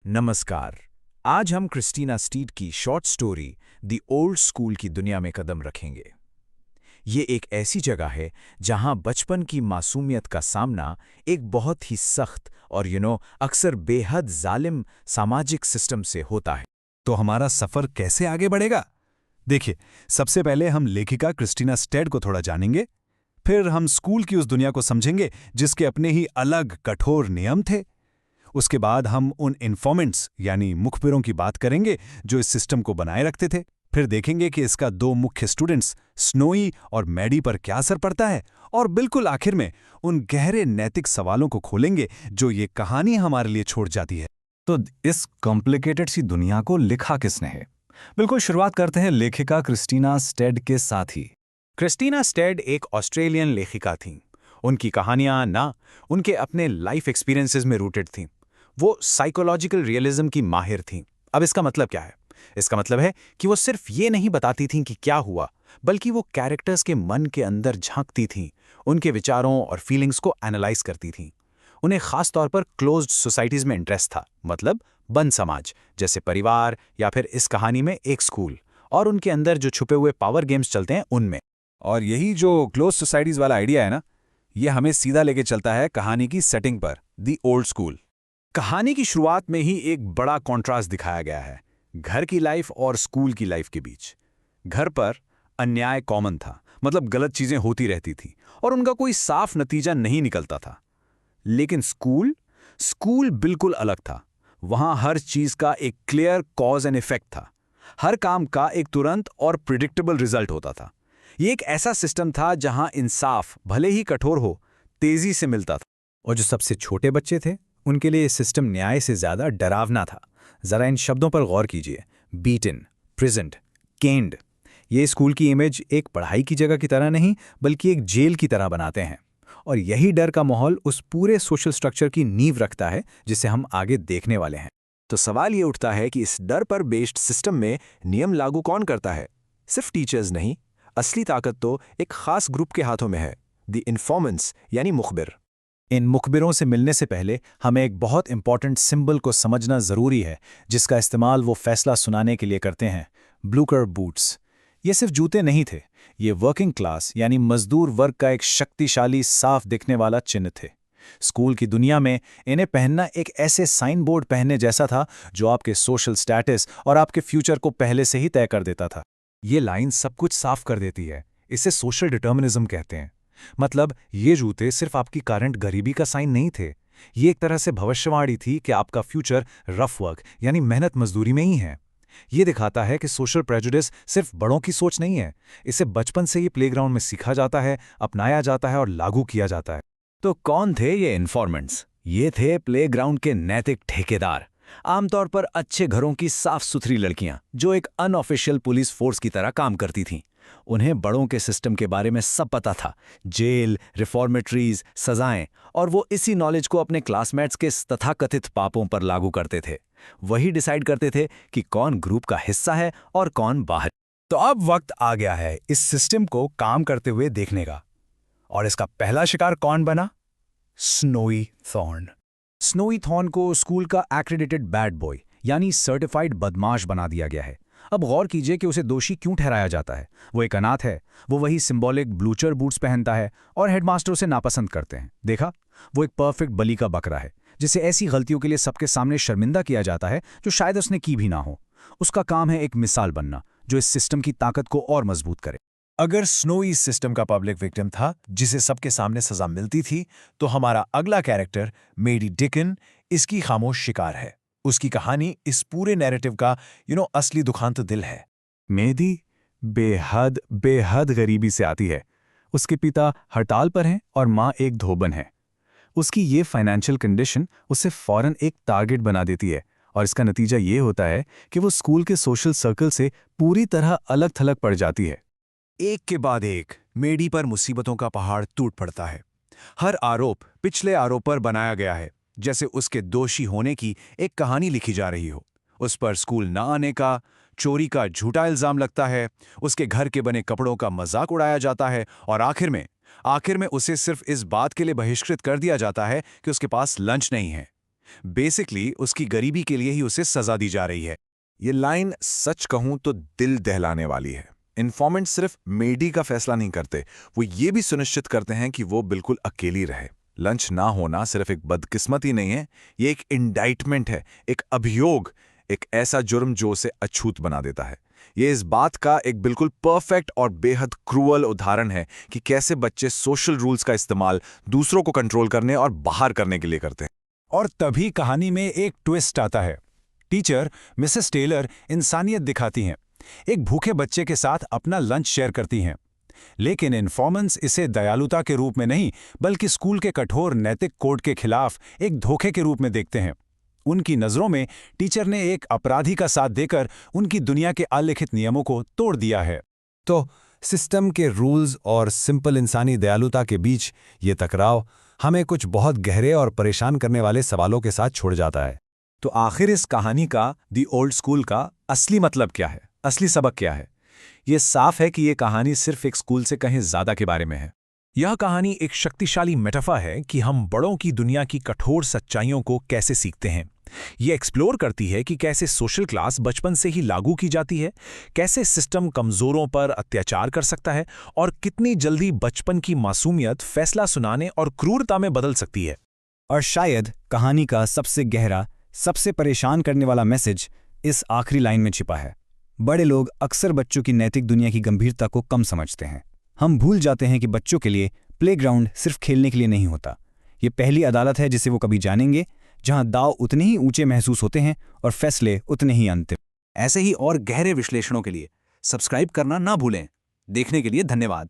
नमस्कार। आज हम क्रिस्टीना स्टीड की short story the old school की दुनिया में कदम रखेंगे। ये एक ऐसी जगह है जहां बचपन की मासूमियत का सामना एक बहुत ही सख्त और अक्सर बेहद जालिम सामाजिक सिस्टम से होता है। तो हमारा सफर कैसे आगे बढ़ेगा? देखिए, सबसे पहले हम लेखिका क्रिस्टीना स्टेड को थोड़ा जानेंगे। फिर हम स्कूल की उस दुनिया को समझेंगे जिसके अपने ही अलग कठोर नियम थे। उसके बाद हम उन इन्फॉर्मेंट्स यानी मुखबिरों की बात करेंगे जो इस सिस्टम को बनाए रखते थे। फिर देखेंगे कि इसका दो मुख्य स्टूडेंट्स स्नोई और मैडी पर क्या असर पड़ता है। और बिल्कुल आखिर में उन गहरे नैतिक सवालों को खोलेंगे जो ये कहानी हमारे लिए छोड़ जाती है। तो इस कॉम्प्लिकेटेड सी दुनिया को लिखा किसने है? बिल्कुल, शुरुआत करते हैं लेखिका क्रिस्टीना स्टेड के साथ ही। क्रिस्टीना स्टेड एक ऑस्ट्रेलियन लेखिका थीं। उनकी कहानियां उनके अपने लाइफ एक्सपीरियंसेस में रूटेड थीं। वो साइकोलॉजिकल रियलिज्म की माहिर थीं। अब इसका मतलब क्या है? इसका मतलब है कि वो सिर्फ ये नहीं बताती थीं कि क्या हुआ, बल्कि वो कैरेक्टर्स के मन के अंदर झांकती थीं, उनके विचारों और फीलिंग्स को एनालाइज करती थीं। उन्हें खास तौर पर क्लोज्ड सोसाइटीज में इंटरेस्ट था, मतलब बंद समाज जैसे परिवार या फिर इस कहानी में एक स्कूल, और उनके अंदर जो छुपे हुए पावर गेम्स चलते हैं उनमें। और यही जो क्लोज सोसाइटीज वाला आइडिया है ना, ये हमें सीधा लेके चलता है कहानी की सेटिंग पर, दी ओल्ड स्कूल। कहानी की शुरुआत में ही एक बड़ा कॉन्ट्रास्ट दिखाया गया है घर की लाइफ और स्कूल की लाइफ के बीच। घर पर अन्याय कॉमन था, मतलब गलत चीजें होती रहती थी और उनका कोई साफ नतीजा नहीं निकलता था। लेकिन स्कूल स्कूल बिल्कुल अलग था। वहां हर चीज का एक क्लियर कॉज एंड इफेक्ट था। हर काम का एक तुरंत और प्रिडिक्टेबल रिजल्ट होता था। ये एक ऐसा सिस्टम था जहां इंसाफ भले ही कठोर हो, तेजी से मिलता था। और जो सबसे छोटे बच्चे थे, उनके लिए ये सिस्टम न्याय से ज्यादा डरावना था। जरा इन शब्दों पर गौर कीजिए। Beaten, prisoned, caned. ये स्कूल की इमेज एक पढ़ाई की जगह की तरह नहीं, बल्कि एक जेल की तरह बनाते हैं। और यही डर का माहौल उस पूरे सोशल स्ट्रक्चर की नींव रखता है जिसे हम आगे देखने वाले हैं। तो सवाल ये उठता है कि इस डर पर बेस्ड सिस्टम में नियम लागू कौन करता है? सिर्फ टीचर्स नहीं, असली ताकत तो एक खास ग्रुप के हाथों में है, द इन्फॉर्मेंट्स यानी मुखबिर। इन मुखबिरों से मिलने से पहले हमें एक बहुत इंपॉर्टेंट सिंबल को समझना जरूरी है जिसका इस्तेमाल वो फैसला सुनाने के लिए करते हैं, ब्लूकर बूट्स। ये सिर्फ जूते नहीं थे, ये वर्किंग क्लास यानी मजदूर वर्ग का एक शक्तिशाली साफ दिखने वाला चिन्ह थे। स्कूल की दुनिया में इन्हें पहनना एक ऐसे साइन बोर्ड पहनने जैसा था जो आपके सोशल स्टेटस और आपके फ्यूचर को पहले से ही तय कर देता था। ये लाइन सब कुछ साफ कर देती है। इसे सोशल डिटर्मिनिज्म कहते हैं। मतलब ये जूते सिर्फ आपकी करंट गरीबी का साइन नहीं थे, ये एक तरह से भविष्यवाणी थी कि आपका फ्यूचर रफ वर्क यानी मेहनत मजदूरी में ही है। ये दिखाता है कि सोशल प्रेजुडिस सिर्फ बड़ों की सोच नहीं है, इसे बचपन से ही प्लेग्राउंड में सीखा जाता है, अपनाया जाता है और लागू किया जाता है। तो कौन थे ये इन्फॉर्मेंट्स? ये थे प्लेग्राउंड के नैतिक ठेकेदार, आमतौर पर अच्छे घरों की साफ सुथरी लड़कियां जो एक अनऑफिशियल पुलिस फोर्स की तरह काम करती थीं। उन्हें बड़ों के सिस्टम के बारे में सब पता था, जेल, रिफॉर्मेटरीज, सजाएं, और वो इसी नॉलेज को अपने क्लासमेट्स के तथाकथित पापों पर लागू करते थे। वही डिसाइड करते थे कि कौन ग्रुप का हिस्सा है और कौन बाहर। तो अब वक्त आ गया है इस सिस्टम को काम करते हुए देखने का। और इसका पहला शिकार कौन बना? Snowy thorn. स्नोई थॉर्न को स्कूल का एक्रेडिटेड बैड बॉय यानी सर्टिफाइड बदमाश बना दिया गया है। अब गौर कीजिए कि उसे दोषी क्यों ठहराया जाता है। वो एक अनाथ है, वो वही सिंबॉलिक ब्लूचर बूट्स पहनता है और हेडमास्टर उसे नापसंद करते हैं। देखा, वो एक परफेक्ट बलि का बकरा है जिसे ऐसी गलतियों के लिए सबके सामने शर्मिंदा किया जाता है जो शायद उसने की भी ना हो। उसका काम है एक मिसाल बनना जो इस सिस्टम की ताकत को और मजबूत करे। अगर स्नो इस सिस्टम का पब्लिक विक्टिम था जिसे सबके सामने सजा मिलती थी, तो हमारा अगला कैरेक्टर मेडी डिकन इसकी खामोश शिकार है। उसकी कहानी इस पूरे नैरेटिव का असली दुखांत दिल है। मेडी बेहद बेहद गरीबी से आती है। उसके पिता हड़ताल पर हैं और माँ एक धोबन है। उसकी ये फाइनेंशियल कंडीशन उसे फौरन एक टारगेट बना देती है और इसका नतीजा ये होता है कि वो स्कूल के सोशल सर्कल से पूरी तरह अलग थलग पड़ जाती है। एक के बाद एक मेडी पर मुसीबतों का पहाड़ टूट पड़ता है। हर आरोप पिछले आरोप पर बनाया गया है, जैसे उसके दोषी होने की एक कहानी लिखी जा रही हो। उस पर स्कूल न आने का, चोरी का झूठा इल्जाम लगता है, उसके घर के बने कपड़ों का मजाक उड़ाया जाता है और आखिर में उसे सिर्फ इस बात के लिए बहिष्कृत कर दिया जाता है कि उसके पास लंच नहीं है। बेसिकली उसकी गरीबी के लिए ही उसे सजा दी जा रही है। ये लाइन सच कहूं तो दिल दहलाने वाली है। इन्फॉर्मेंट सिर्फ मेडी का फैसला नहीं करते, वो ये भी सुनिश्चित करते हैं कि वो बिल्कुल अकेली रहे। लंच ना होना सिर्फ एक बदकिस्मती नहीं है, ये एक इंडाइटमेंट है, एक अभियोग, एक ऐसा जुर्म जो उसे अछूत बना देता है। ये इस बात का एक बिल्कुल परफेक्ट और बेहद क्रूअल उदाहरण है कि कैसे बच्चे सोशल रूल्स का इस्तेमाल दूसरों को कंट्रोल करने और बाहर करने के लिए करते हैं। और तभी कहानी में एक ट्विस्ट आता है। टीचर मिसेस टेलर इंसानियत दिखाती हैं, एक भूखे बच्चे के साथ अपना लंच शेयर करती हैं। लेकिन इन्फॉर्मेंट्स इसे दयालुता के रूप में नहीं, बल्कि स्कूल के कठोर नैतिक कोड के खिलाफ एक धोखे के रूप में देखते हैं। उनकी नज़रों में टीचर ने एक अपराधी का साथ देकर उनकी दुनिया के अलिखित नियमों को तोड़ दिया है। तो सिस्टम के रूल्स और सिंपल इंसानी दयालुता के बीच ये टकराव हमें कुछ बहुत गहरे और परेशान करने वाले सवालों के साथ छोड़ जाता है। तो आखिर इस कहानी का दी ओल्ड स्कूल का असली मतलब क्या है, असली सबक क्या है? ये साफ है कि ये कहानी सिर्फ एक स्कूल से कहीं ज्यादा के बारे में है। यह कहानी एक शक्तिशाली मेटाफर है कि हम बड़ों की दुनिया की कठोर सच्चाइयों को कैसे सीखते हैं। ये एक्सप्लोर करती है कि कैसे सोशल क्लास बचपन से ही लागू की जाती है, कैसे सिस्टम कमजोरों पर अत्याचार कर सकता है और कितनी जल्दी बचपन की मासूमियत फैसला सुनाने और क्रूरता में बदल सकती है। और शायद कहानी का सबसे गहरा, सबसे परेशान करने वाला मैसेज इस आखिरी लाइन में छिपा है। बड़े लोग अक्सर बच्चों की नैतिक दुनिया की गंभीरता को कम समझते हैं। हम भूल जाते हैं कि बच्चों के लिए प्लेग्राउंड सिर्फ खेलने के लिए नहीं होता। ये पहली अदालत है जिसे वो कभी जानेंगे, जहां दाव उतने ही ऊंचे महसूस होते हैं और फैसले उतने ही अंतिम। ऐसे ही और गहरे विश्लेषणों के लिए सब्सक्राइब करना ना भूलें। देखने के लिए धन्यवाद।